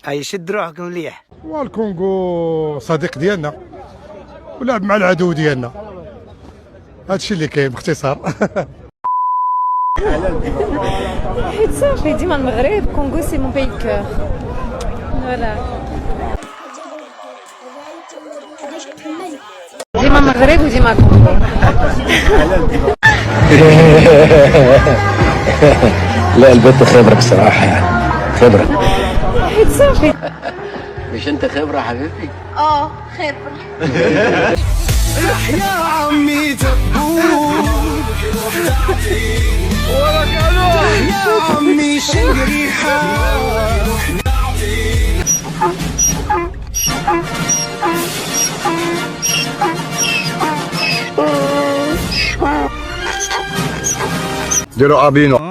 اي شد روحكم مليح. والكونغو صديق ديالنا ولعب مع العدو ديالنا، هادشي اللي كاين باختصار. حيت صافي ديما المغرب كونغو سي مون باي كور فوالا. ديما المغرب وديما كونغو. لا البنت خبرة بصراحة يعني خبرة. حيت صافي. مش انت خبرة حبيبي؟ خبرة. يا عمي تبوك يا عمي شريحة. ديروا ابينو.